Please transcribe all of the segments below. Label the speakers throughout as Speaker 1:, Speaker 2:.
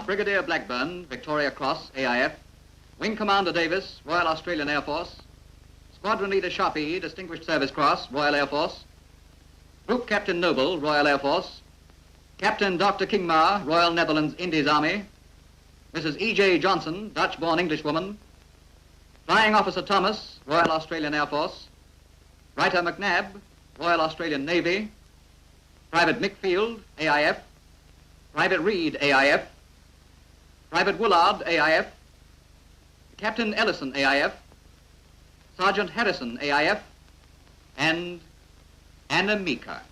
Speaker 1: Brigadier Blackburn, Victoria Cross, AIF, Wing Commander Davis, Royal Australian Air Force, Squadron Leader Sharpe, Distinguished Service Cross, Royal Air Force, Group Captain Noble, Royal Air Force, Captain Dr. Kingma, Royal Netherlands Indies Army, Mrs. E.J. Johnson, Dutch-born Englishwoman, Flying Officer Thomas, Royal Australian Air Force, Writer McNab, Royal Australian Navy, Private Mickfield, AIF, Private Reid, AIF, Private Willard, AIF, Captain Ellison, AIF, Sargent Harrison, AIF, and Anna Mika.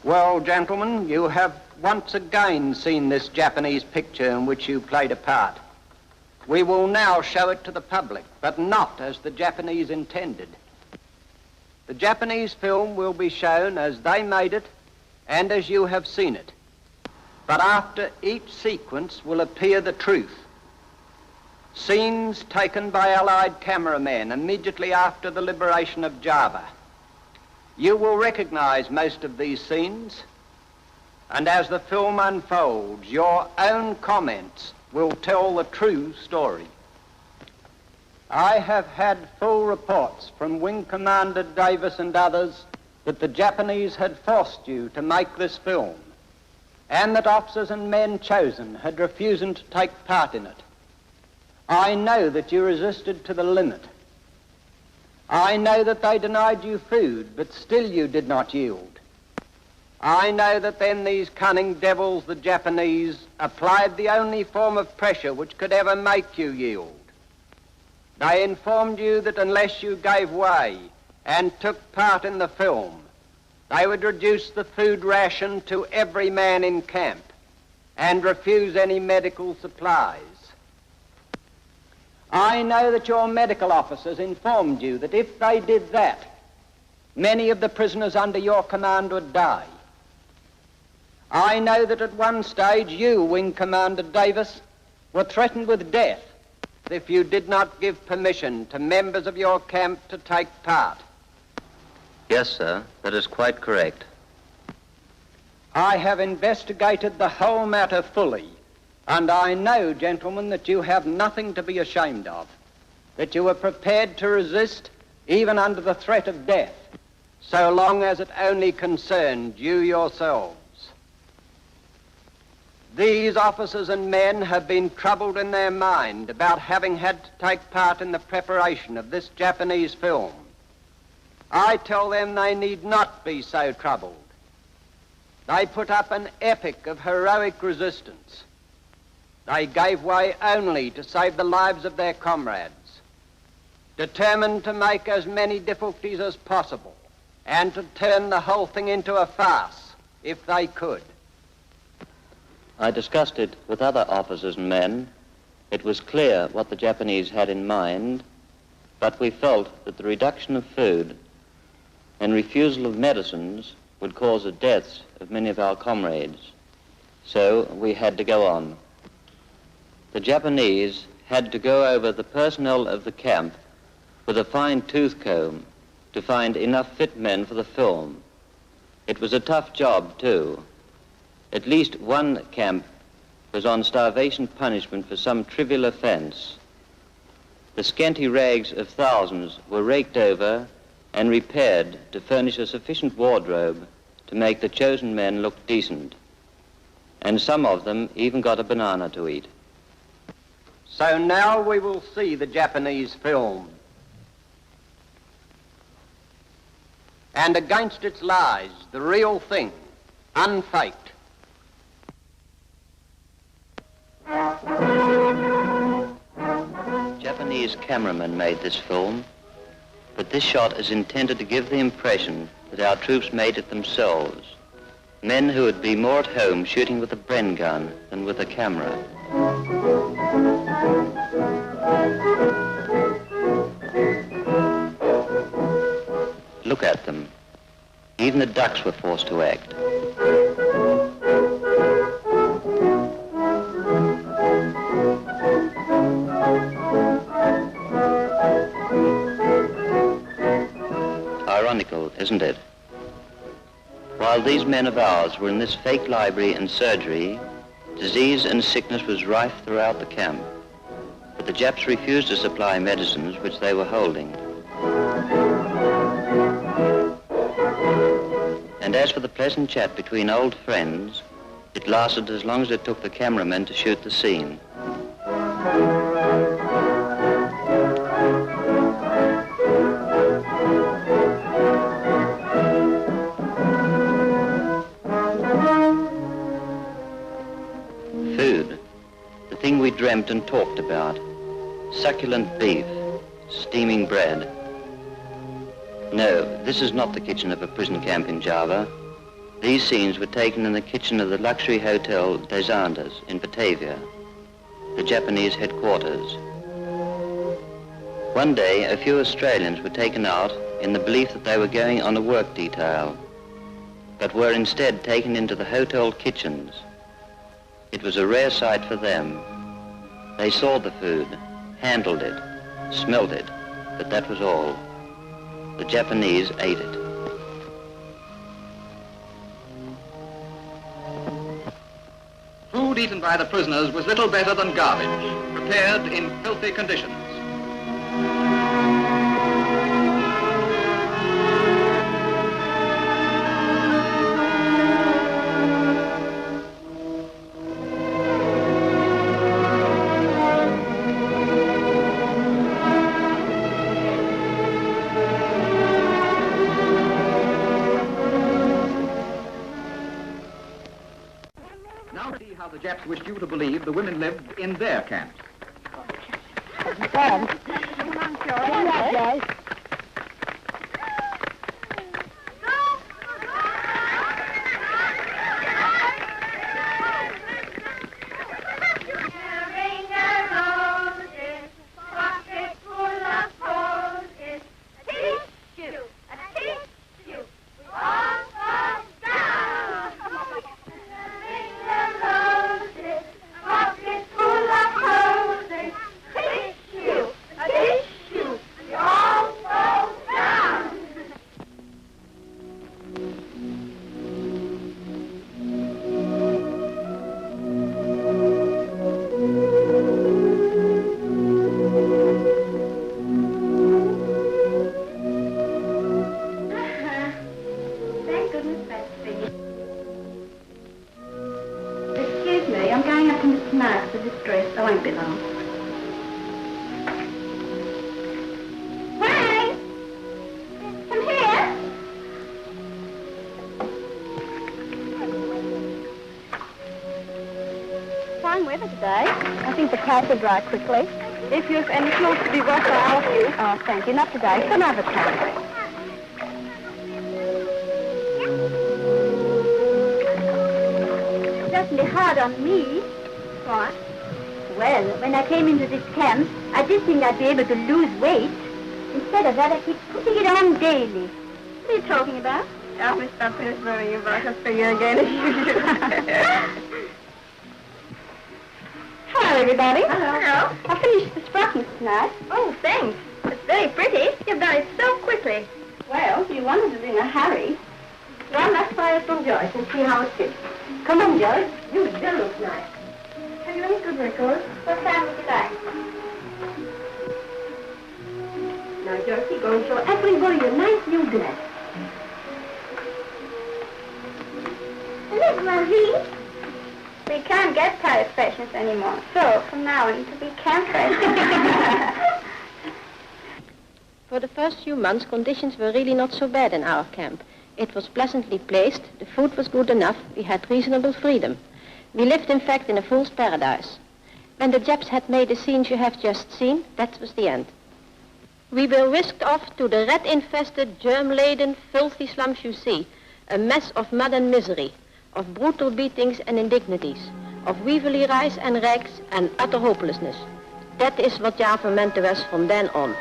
Speaker 2: Well, gentlemen, you have once again seen this Japanese picture in which you played a part. We will now show it to the public, but not as the Japanese intended. The Japanese film will be shown as they made it and as you have seen it. But after each sequence will appear the truth. Scenes taken by Allied cameramen immediately after the liberation of Java. You will recognize most of these scenes, and as the film unfolds, your own comments will tell the true story. I have had full reports from Wing Commander Davis and others that the Japanese had forced you to make this film, and that officers and men chosen had refused to take part in it. I know that you resisted to the limit. I know that they denied you food, but still you did not yield. I know that then these cunning devils, the Japanese, applied the only form of pressure which could ever make you yield. They informed you that unless you gave way and took part in the film, they would reduce the food ration to every man in camp and refuse any medical supplies. I know that your medical officers informed you that if they did that, many of the prisoners under your command would die. I know that at one stage you, Wing Commander Davis, were threatened with death if you did not give permission to members of your camp to take part.
Speaker 3: Yes, sir, that is quite correct.
Speaker 2: I have investigated the whole matter fully. And I know, gentlemen, that you have nothing to be ashamed of, that you were prepared to resist even under the threat of death, so long as it only concerned you yourselves. These officers and men have been troubled in their mind about having had to take part in the preparation of this Japanese film. I tell them they need not be so troubled. They put up an epic of heroic resistance. They gave way only to save the lives of their comrades, determined to make as many difficulties as possible and to turn the whole thing into a farce, if they could.
Speaker 3: I discussed it with other officers and men. It was clear what the Japanese had in mind, but we felt that the reduction of food and refusal of medicines would cause the deaths of many of our comrades. So we had to go on. The Japanese had to go over the personnel of the camp with a fine-tooth comb to find enough fit men for the film. It was a tough job, too. At least one camp was on starvation punishment for some trivial offense. The scanty rags of thousands were raked over and repaired to furnish a sufficient wardrobe to make the chosen men look decent. And some of them even got a banana to eat.
Speaker 2: So now we will see the Japanese film. and against its lies, the real thing, unfaked.
Speaker 3: Japanese cameramen made this film, but this shot is intended to give the impression that our troops made it themselves. Men who would be more at home shooting with a Bren gun than with a camera. Look at them. Even the ducks were forced to act. Ironical, isn't it? While these men of ours were in this fake library and surgery, disease and sickness was rife throughout the camp. But the Japs refused to supply medicines which they were holding. And as for the pleasant chat between old friends, it lasted as long as it took the cameramen to shoot the scene. Food, the thing we dreamt and talked about. Succulent beef, steaming bread. No, this is not the kitchen of a prison camp in Java. These scenes were taken in the kitchen of the luxury hotel Des Andes in Batavia, the Japanese headquarters. One day, a few Australians were taken out in the belief that they were going on a work detail, but were instead taken into the hotel kitchens. It was a rare sight for them. They saw the food, handled it, smelt it, but that was all. The Japanese ate it.
Speaker 1: Food eaten by the prisoners was little better than garbage, prepared in filthy conditions. The Japs wished you to believe the women lived in their camps.
Speaker 4: To dry quickly. If you have any clothes to be washed, I'll help you. Oh, thank you. Not today. Some other time. Certainly hard on me. What? Well, when I came into this camp, I did think I'd be able to lose weight. Instead of that, I keep putting it on daily. What are you talking about? Oh, Miss Blackburn is worrying about us for you again as usual. Hello, everybody. Hello. I finished the sprockets tonight. Oh, thanks. It's very pretty. You've done it so quickly. Well, you wanted it in a hurry. Well, let's try it from Joyce and see how it fits. Come on, Joyce. You do look nice. Have you any good records? What kind would you like? Now, Joyce, go and show everybody your nice new dress. Look, Marie. We can't get Paris freshness anymore, so from now on, it'll be camp fresh.
Speaker 5: For the first few months, conditions were really not so bad in our camp. It was pleasantly placed, the food was good enough, we had reasonable freedom. We lived, in fact, in a fool's paradise. When the Japs had made the scenes you have just seen, that was the end. We were whisked off to the rat-infested, germ-laden, filthy slums you see, a mess of mud and misery, of brutal beatings and indignities, of weevily rice and rags and utter hopelessness. That is what Java meant to us from then on.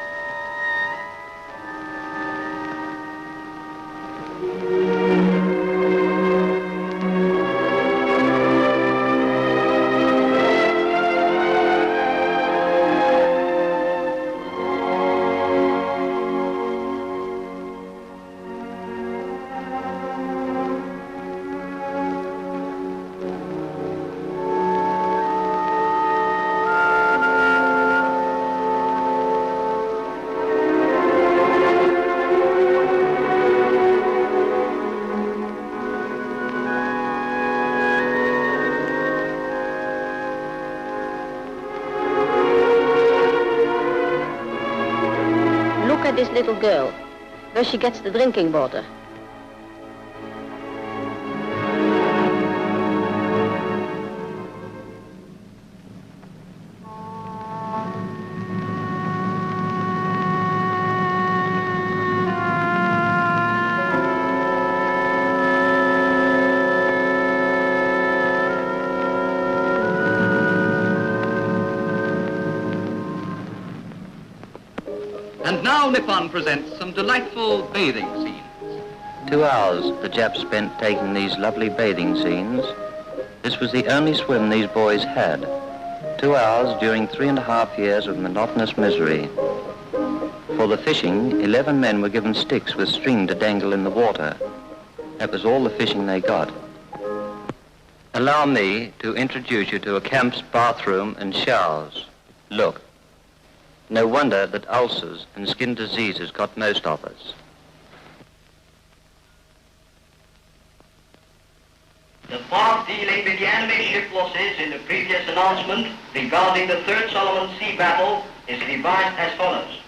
Speaker 5: This little girl, where she gets the drinking water.
Speaker 1: And now Nippon presents some delightful bathing scenes.
Speaker 3: 2 hours the Japs spent taking these lovely bathing scenes. This was the only swim these boys had. 2 hours during 3.5 years of monotonous misery. For the fishing, 11 men were given sticks with string to dangle in the water. That was all the fishing they got. Allow me to introduce you to a camp's bathroom and showers. Look. No wonder that ulcers and skin diseases got most of us.
Speaker 6: The part dealing with the enemy ship losses in the previous announcement regarding the Third Solomon Sea battle is revised as follows.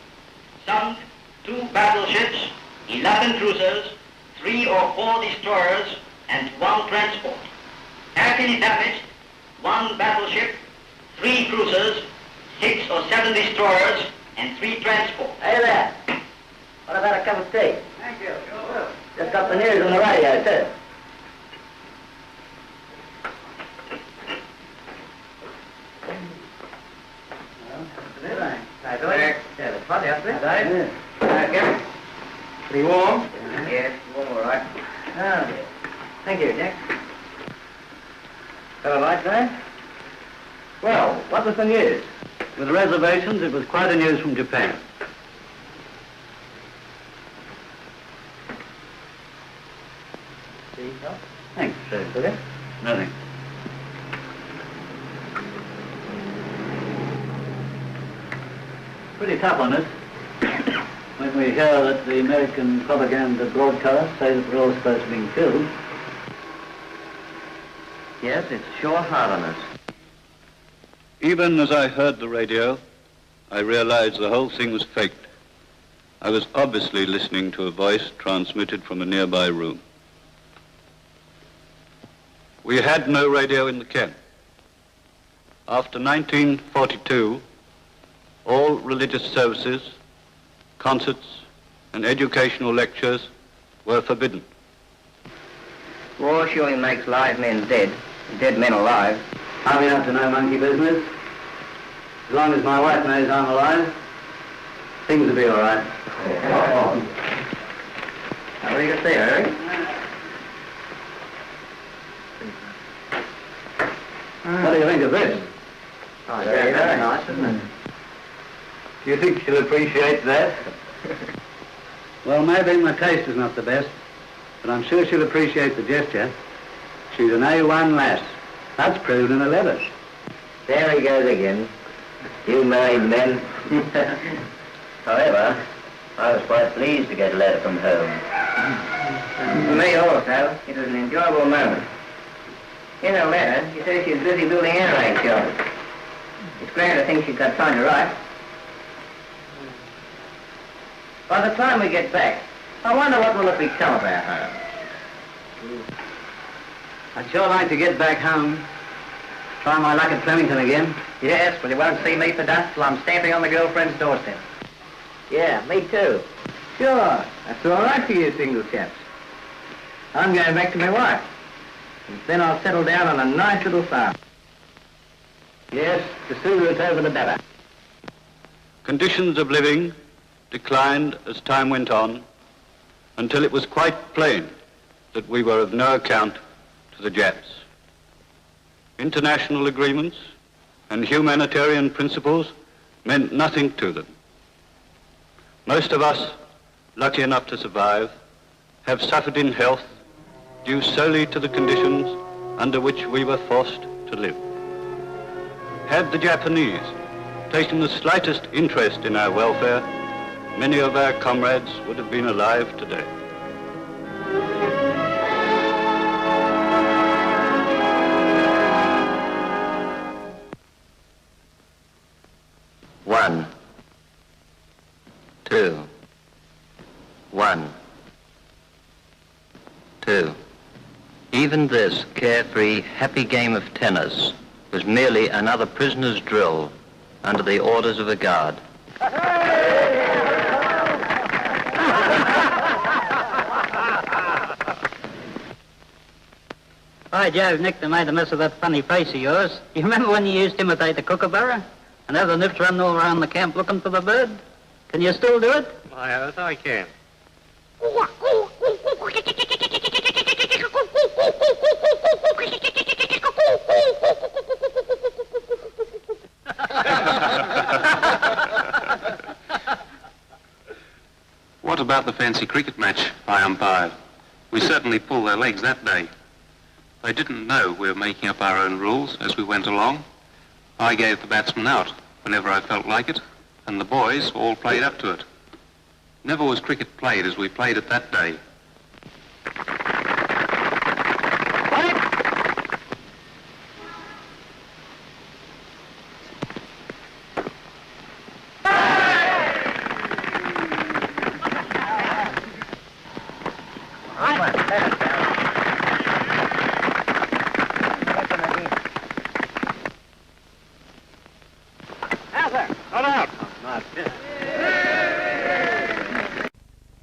Speaker 6: Sunk 2 battleships, 11 cruisers, 3 or 4 destroyers, and 1 transport. Heavily damaged, 1 battleship, 3 cruisers, 6 or 7 destroyers, and 3 transports.
Speaker 7: Hey there. What about a cup of tea?
Speaker 6: Thank you. Sure.
Speaker 7: Just got the news on the radio, too.
Speaker 6: Pretty warm? Yes, warm, all right.
Speaker 7: Oh, dear. Thank you, Jack. Got a light there? Well, what was the news? With reservations, it was quite a news from Japan. Thanks, sir. Nothing. Pretty tough on us when we hear that the American propaganda broadcasts say that we're all supposed to be killed.
Speaker 3: Yes, it's sure hard on us.
Speaker 8: Even as I heard the radio, I realized the whole thing was faked. I was obviously listening to a voice transmitted from a nearby room. We had no radio in the camp. After 1942, all religious services, concerts, and educational lectures were forbidden.
Speaker 7: War surely makes live men dead, dead men alive. I'm enough to know monkey business. As long as my wife knows I'm alive, things will be all right. Now, what do you say, Harry? What do you think of this?
Speaker 3: Oh, very nice, isn't it?
Speaker 7: Do you think she'll appreciate that? Well, maybe my taste is not the best, but I'm sure she'll appreciate the gesture. She's an A1 lass. That's proved in the letters.
Speaker 3: There he goes again. You married men. However, I was quite pleased to get a letter from home.
Speaker 7: For me also, it was an enjoyable moment. In her letter, she says she's busy building air raid shelters. It's grand to think she's got time to write.
Speaker 6: By the time we get back, I wonder what will have become of our home.
Speaker 7: I'd sure like to get back home. Try my luck at Flemington again.
Speaker 6: Yes, well, you won't see me for dust till I'm stamping on the girlfriend's doorstep. Yeah, me too. Sure, that's all right for you single chaps. I'm going back to my wife. And then I'll settle down on a nice little farm. Yes, the sooner it's over the better.
Speaker 8: Conditions of living declined as time went on until it was quite plain that we were of no account to the Japs. International agreements and humanitarian principles meant nothing to them. Most of us, lucky enough to survive, have suffered in health due solely to the conditions under which we were forced to live. Had the Japanese taken the slightest interest in our welfare, many of our comrades would have been alive today.
Speaker 3: One, two, 1, 2. Even this carefree, happy game of tennis was merely another prisoner's drill under the orders of a guard.
Speaker 9: By Jove, Nick, they made a mess of that funny face of yours. You remember when you used to imitate the kookaburra and have the nips running all around the camp looking for the bird? Can you still do it?
Speaker 10: I oath I can.
Speaker 11: What about the fancy cricket match I umpired? We certainly pulled their legs that day. They didn't know we were making up our own rules as we went along. I gave the batsman out whenever I felt like it, and the boys all played up to it. Never was cricket played as we played it that day.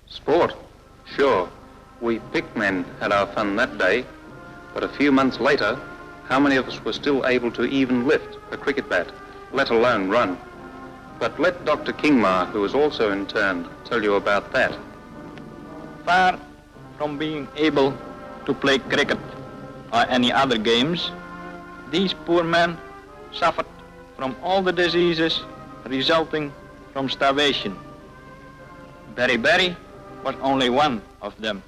Speaker 11: Sport? Sure. We picked men had our fun that day, but a few months later, how many of us were still able to even lift a cricket bat, let alone run? But let Dr. Kingma, who was also interned, tell you about that.
Speaker 12: Far from being able to play cricket or any other games, these poor men suffered from all the diseases resulting from starvation. Beriberi was only one of them.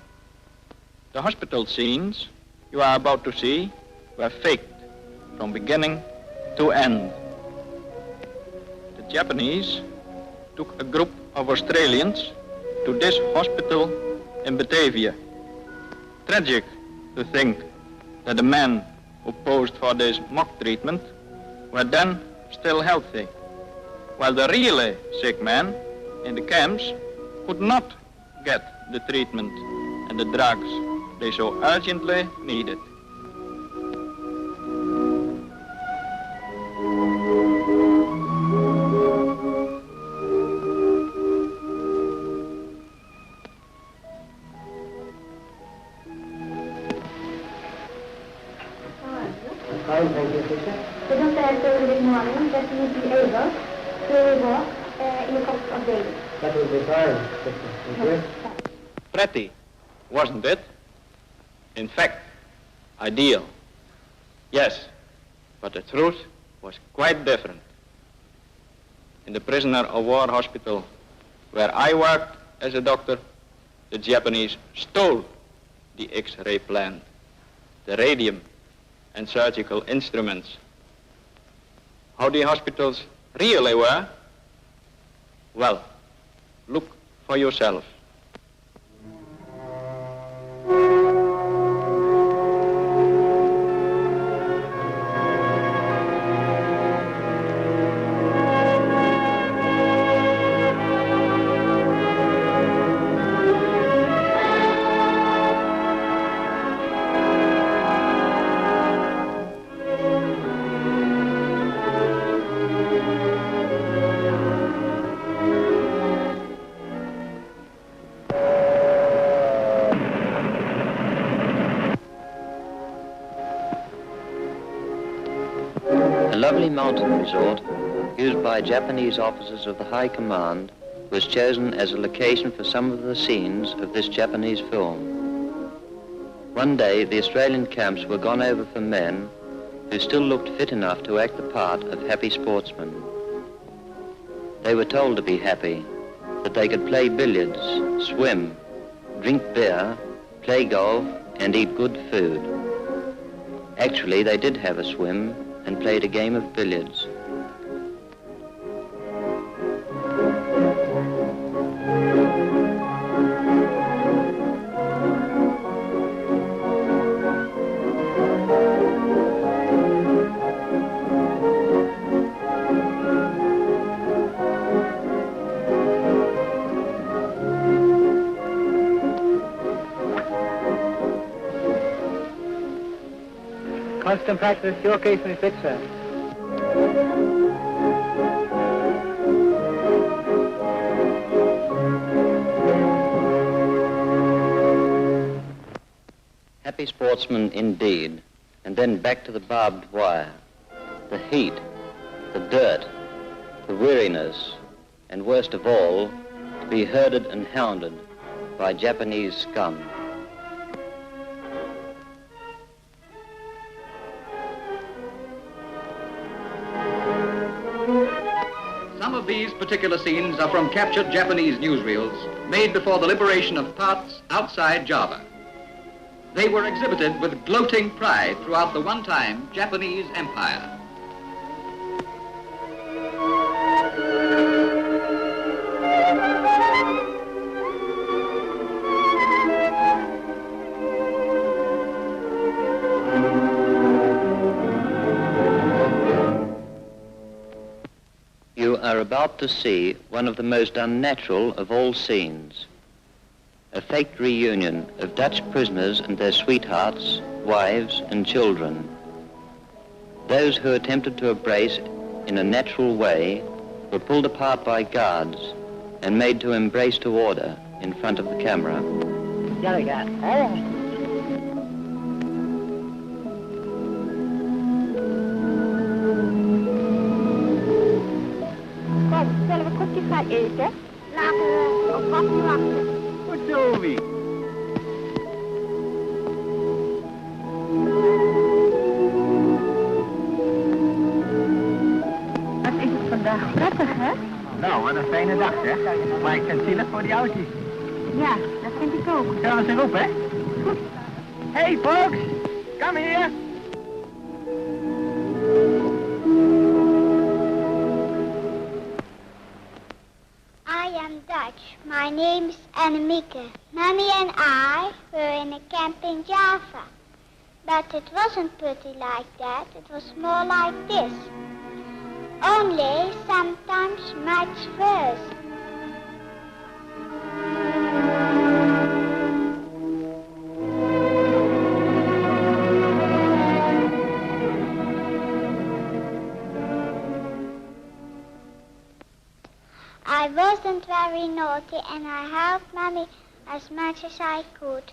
Speaker 12: The hospital scenes you are about to see were faked from beginning to end. The Japanese took a group of Australians to this hospital in Batavia. Tragic to think that the men who posed for this mock treatment were then still healthy, while the really sick men in the camps could not get the treatment and the drugs they so urgently needed.
Speaker 4: Fine, thank you, teacher. The doctor has told me this morning that he will be able to walk in a couple of days.
Speaker 10: That will be fine, sister. Thank you.
Speaker 12: Pretty, wasn't it? In fact, ideal. Yes, but the truth was quite different. In the prisoner of war hospital where I worked as a doctor, the Japanese stole the X-ray plant, the radium and surgical instruments. How the hospitals really were? Well, look for yourself.
Speaker 3: mountain resort used by Japanese officers of the High Command was chosen as a location for some of the scenes of this Japanese film. One day, the Australian camps were gone over for men who still looked fit enough to act the part of happy sportsmen. They were told to be happy, that they could play billiards, swim, drink beer, play golf, and eat good food. Actually, they did have a swim and played a game of billiards.
Speaker 10: Constant practice, showcase me fit, sir.
Speaker 3: Happy sportsmen indeed, and then back to the barbed wire. The heat, the dirt, the weariness, and worst of all, to be herded and hounded by Japanese scum.
Speaker 1: Some of these particular scenes are from captured Japanese newsreels made before the liberation of parts outside Java. They were exhibited with gloating pride throughout the one-time Japanese Empire.
Speaker 3: You are about to see one of the most unnatural of all scenes. A faked reunion of Dutch prisoners and their sweethearts, wives and children. Those who attempted to embrace in a natural way were pulled apart by guards and made to embrace to order in front of the camera.
Speaker 4: Zullen we koekjes gaan eten? Laten we op koffie wachten.
Speaker 10: Wat doen we?
Speaker 4: Wat is het vandaag prettig, hè?
Speaker 10: Nou, wat een fijne dag, hè? Maar ik vind het zielig voor die oudjes.
Speaker 4: Ja, dat vind ik ook.
Speaker 10: Zullen we ze roepen, hè? Hey, folks! Come here!
Speaker 13: I am Dutch. My name is Mika. Mommy and I were in a camp in Java. But it wasn't pretty like that. It was more like this. Only sometimes much worse. I wasn't very naughty and I helped Mommy as much as I could.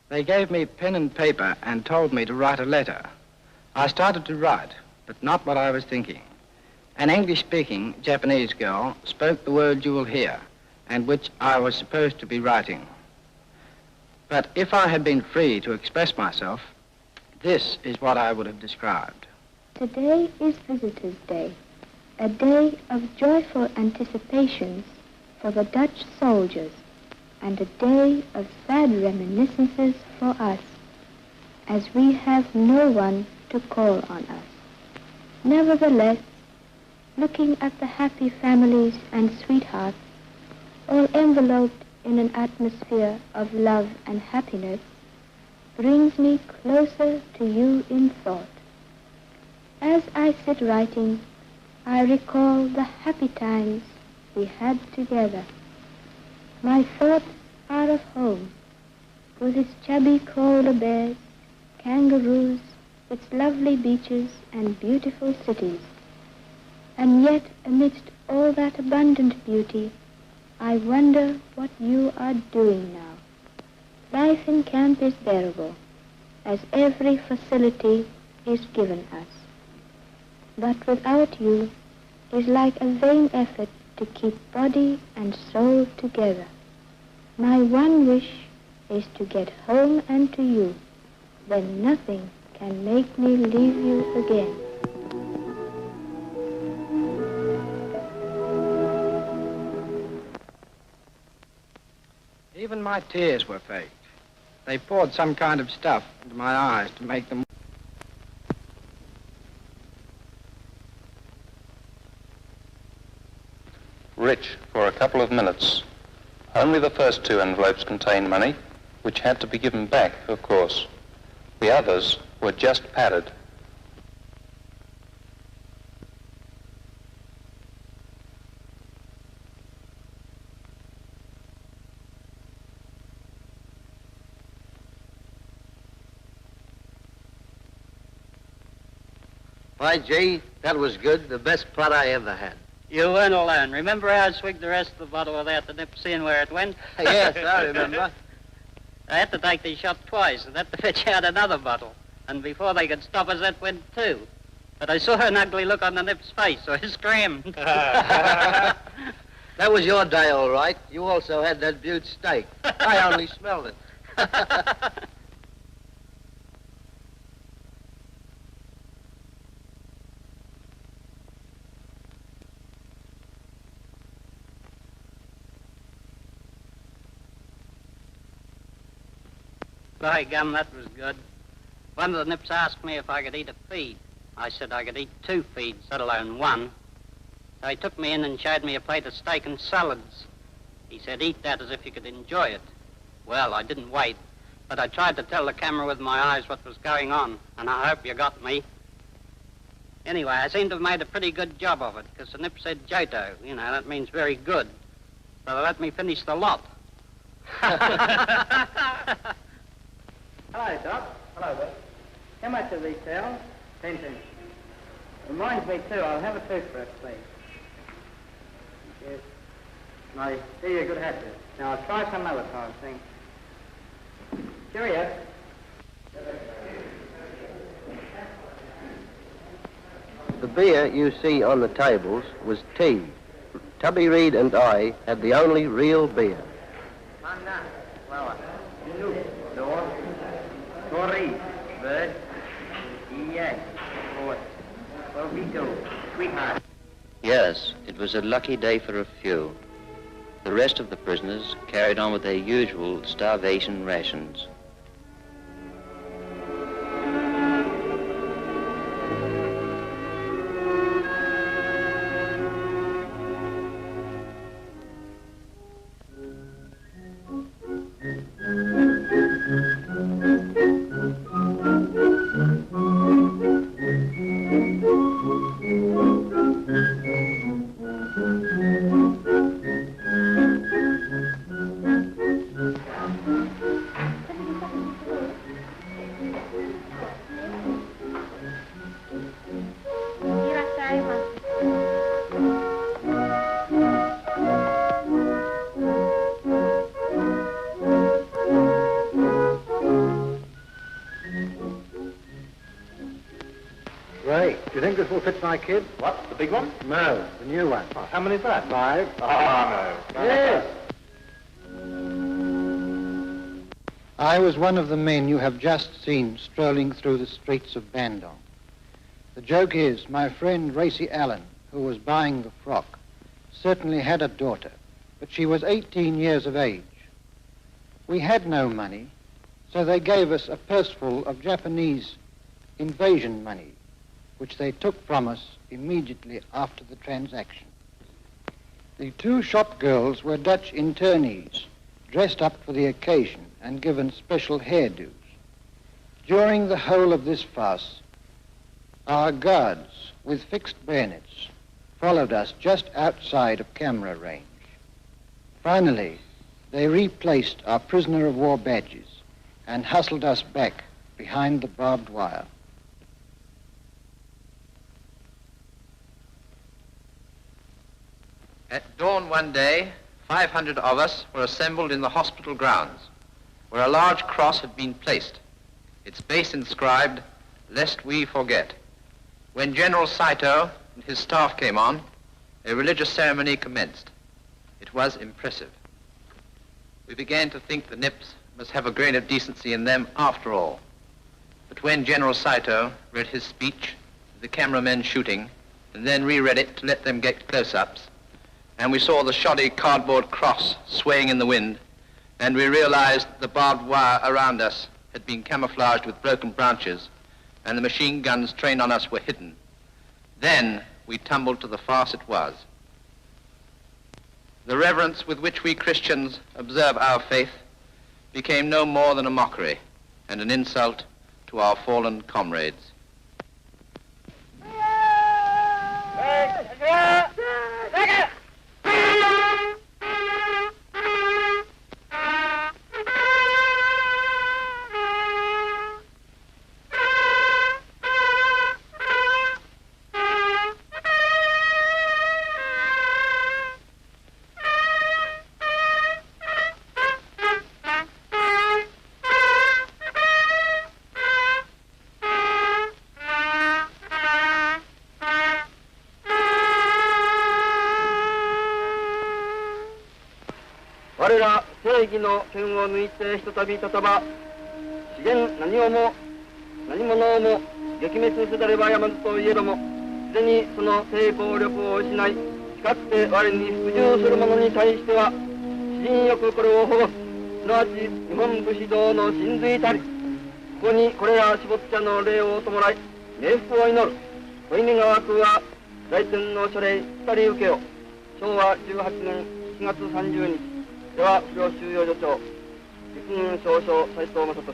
Speaker 14: They gave me pen and paper and told me to write a letter. I started to write, but not what I was thinking. An English-speaking Japanese girl spoke the words you will hear, and which I was supposed to be writing. But if I had been free to express myself, this is what I would have described.
Speaker 15: Today is Visitors' Day, a day of joyful anticipations for the Dutch soldiers, and a day of sad reminiscences for us, as we have no one to call on us. Nevertheless, looking at the happy families and sweethearts, all enveloped in an atmosphere of love and happiness, brings me closer to you in thought. As I sit writing, I recall the happy times we had together. My thoughts are of home, with its chubby koala bears, kangaroos, its lovely beaches and beautiful cities. And yet, amidst all that abundant beauty, I wonder what you are doing now. Life in camp is bearable, as every facility is given us. But without you is like a vain effort to keep body and soul together. My one wish is to get home and to you, then nothing can make me leave you again.
Speaker 14: Even my tears were faked. They poured some kind of stuff into my eyes to make them...
Speaker 11: Rich for a couple of minutes. Only the first 2 envelopes contained money, which had to be given back, of course. The others were just padded.
Speaker 16: By gee, that was good. The best pot I ever had.
Speaker 9: You weren't alone. Remember how I swigged the rest of the bottle without the nip seeing where it went?
Speaker 16: Yes, I remember.
Speaker 9: I had to take the shot twice and had to fetch out another bottle. And before they could stop us, that went 2. But I saw an ugly look on the nip's face, so I screamed.
Speaker 16: That was your day, all right. You also had that butte steak. I only smelled it.
Speaker 9: By gum, that was good. One of the nips asked me if I could eat a feed. I said I could eat 2 feeds, let alone 1. So he took me in and showed me a plate of steak and salads. He said, eat that as if you could enjoy it. Well, I didn't wait, but I tried to tell the camera with my eyes what was going on, and I hope you got me. Anyway, I seem to have made a pretty good job of it, because the nip said Joto. You know, that means very good. So they let me finish the lot.
Speaker 10: Hello, Doc. Hello, Doc. How much are these towels? 10 cents. Reminds me, too, I'll have a toothbrush, please. Yes. I see you're a good hat there. Now, I'll try some other time, thanks. Cheerio.
Speaker 16: The beer you see on the tables was tea. Tubby Reid and I had the only real beer.
Speaker 10: Sorry, bird. Yes. Sweetheart.
Speaker 3: Yes, it was a lucky day for a few. The rest of the prisoners carried on with their usual starvation rations.
Speaker 7: Ray, do you think this will fit my kid?
Speaker 17: What, the big one?
Speaker 7: No, the new one.
Speaker 17: Oh, how many is that?
Speaker 7: 5.
Speaker 17: Oh, no.
Speaker 7: Yes. I was one of the men you have just seen strolling through the streets of Bandung. The joke is, my friend Racy Allen, who was buying the frock, certainly had a daughter, but she was 18 years of age. We had no money, so they gave us a purseful of Japanese
Speaker 14: invasion money, which they took from us immediately after the transaction. The two shop girls were Dutch internees, dressed up for the occasion and given special hairdos. During the whole of this farce, our guards, with fixed bayonets, followed us just outside of camera range. Finally, they replaced our prisoner of war badges and hustled us back behind the barbed wire.
Speaker 18: At dawn one day, 500 of us were assembled in the hospital grounds, where a large cross had been placed, its base inscribed, "Lest we forget." When General Saito and his staff came on, a religious ceremony commenced. It was impressive. We began to think the Nips must have a grain of decency in them after all. But when General Saito read his speech, the cameramen shooting, and then reread it to let them get close-ups, and we saw the shoddy cardboard cross swaying in the wind, and we realized the barbed wire around us had been camouflaged with broken branches, and the machine guns trained on us were hidden. Then we tumbled to the farce it was. The reverence with which we Christians observe our faith became no more than a mockery and an insult to our fallen comrades.
Speaker 19: 我ら正義の剣を抜いてひとたびたたば、資源何をも何者をも撃滅せざればやまずといえども、すでにその抵抗力を失い、誓って我に服従する者に対しては、私人よくこれを保護す、すなわち日本武士道の真髄たり、ここにこれら絞っ茶の礼を弔い、冥福を祈る。小稲川区は来店の書類二人受けを、昭和18年7月30日、では、不良収容所長、陸軍少将斉藤正俊。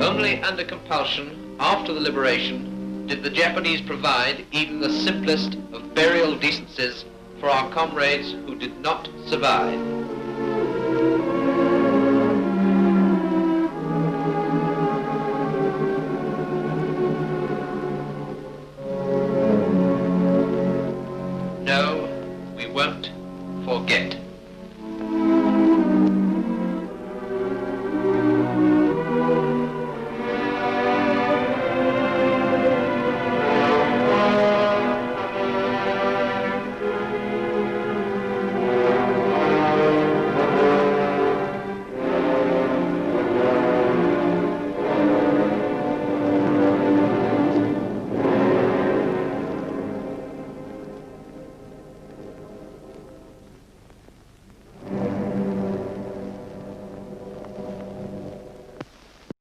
Speaker 18: Only under compulsion, after the liberation, did the Japanese provide even the simplest of burial decencies for our comrades who did not survive. No, we won't forget.